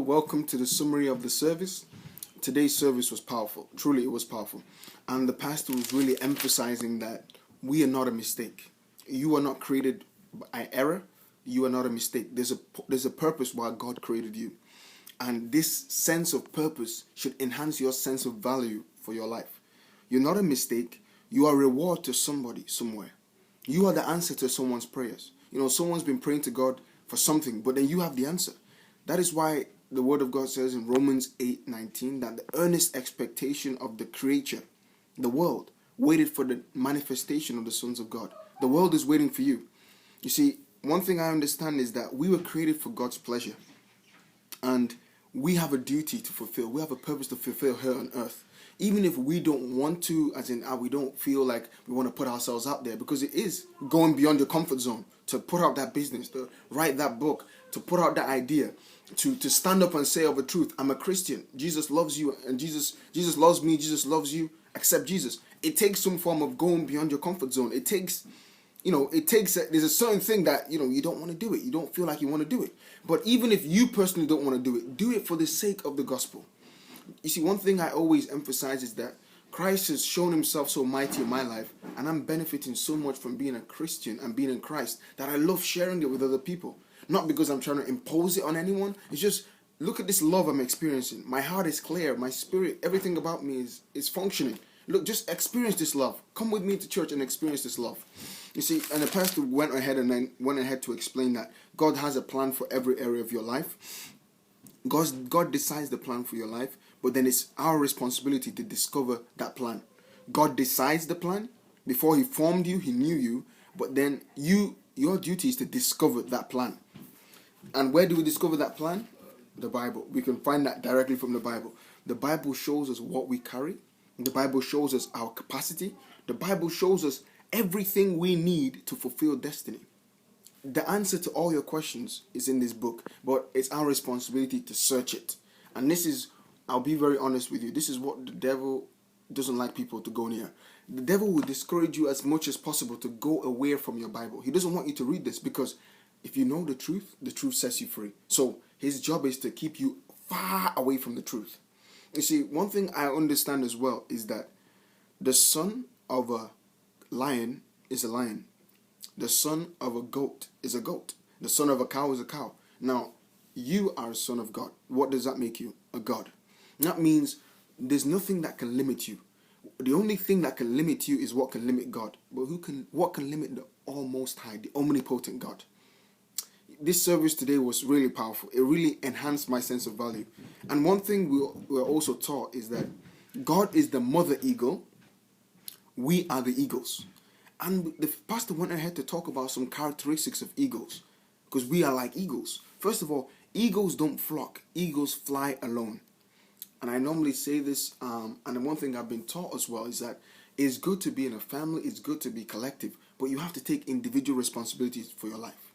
welcome to the summary of the service. Today's service was powerful. Truly, it was powerful. And the pastor was really emphasizing that we are not a mistake. You are not created by error. You are not a mistake. There's a purpose why God created you. And this sense of purpose should enhance your sense of value for your life. You're not a mistake. You are a reward to somebody somewhere. You are the answer to someone's prayers. Someone's been praying to God for something, but then you have the answer. That is why the Word of God says in Romans 8:19 that the earnest expectation of the creature, the world, waited for the manifestation of the sons of God. The world is waiting for you. You see, one thing I understand is that we were created for God's pleasure. And we have a duty to fulfill. We have a purpose to fulfill here on earth. Even if we don't want to, as in we don't feel like we want to put ourselves out there, because it is going beyond your comfort zone to put out that business, to write that book, to put out that idea, to stand up and say of a truth, I'm a Christian. Jesus loves you, and Jesus loves me. Jesus loves you. Accept Jesus. It takes some form of going beyond your comfort zone. It takes, there's a certain thing that, you don't want to do it. You don't feel like you want to do it. But even if you personally don't want to do it for the sake of the gospel. You see, one thing I always emphasize is that Christ has shown himself so mighty in my life, and I'm benefiting so much from being a Christian and being in Christ that I love sharing it with other people. Not because I'm trying to impose it on anyone. It's just, look at this love I'm experiencing. My heart is clear. My spirit, everything about me is functioning. Look, just experience this love. Come with me to church and experience this love. You see, and the pastor went ahead to explain that God has a plan for every area of your life. God decides the plan for your life, but then it's our responsibility to discover that plan. God decides the plan. Before he formed you, he knew you, but then your duty is to discover that plan. And where do we discover that plan? The Bible. We can find that directly from the Bible. The Bible shows us what we carry. The Bible shows us our capacity. The Bible shows us everything we need to fulfill destiny. The answer to all your questions is in this book, but it's our responsibility to search it. And this is, I'll be very honest with you, this is what the devil doesn't like people to go near. The devil will discourage you as much as possible to go away from your Bible. He doesn't want you to read this, because if you know the truth sets you free. So his job is to keep you far away from the truth. You see, one thing I understand as well is that the son of a lion is a lion. The son of a goat is a goat. The son of a cow is a cow. Now, you are a son of God. What does that make you? A God. That means there's nothing that can limit you. The only thing that can limit you is what can limit God. But what can limit the Almost High, the omnipotent God? This service today was really powerful. It really enhanced my sense of value. And one thing we were also taught is that God is the mother eagle. We are the eagles. And the pastor went ahead to talk about some characteristics of eagles, because we are like eagles. First of all, eagles don't flock. Eagles fly alone. And I normally say this, and the one thing I've been taught as well is that it's good to be in a family, it's good to be collective, but you have to take individual responsibilities for your life.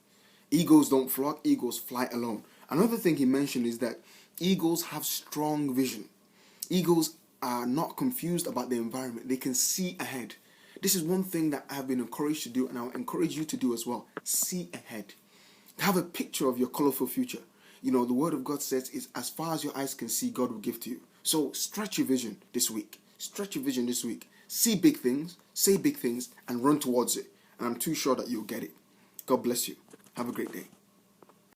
Eagles don't flock, eagles fly alone. Another thing he mentioned is that eagles have strong vision. Eagles are not confused about the environment. They can see ahead. This is one thing that I have been encouraged to do, and I'll encourage you to do as well. See ahead. Have a picture of your colorful future. The Word of God says is as far as your eyes can see, God will give to you. So stretch your vision this week. Stretch your vision this week. See big things, say big things, and run towards it. And I'm too sure that you'll get it. God bless you. Have a great day.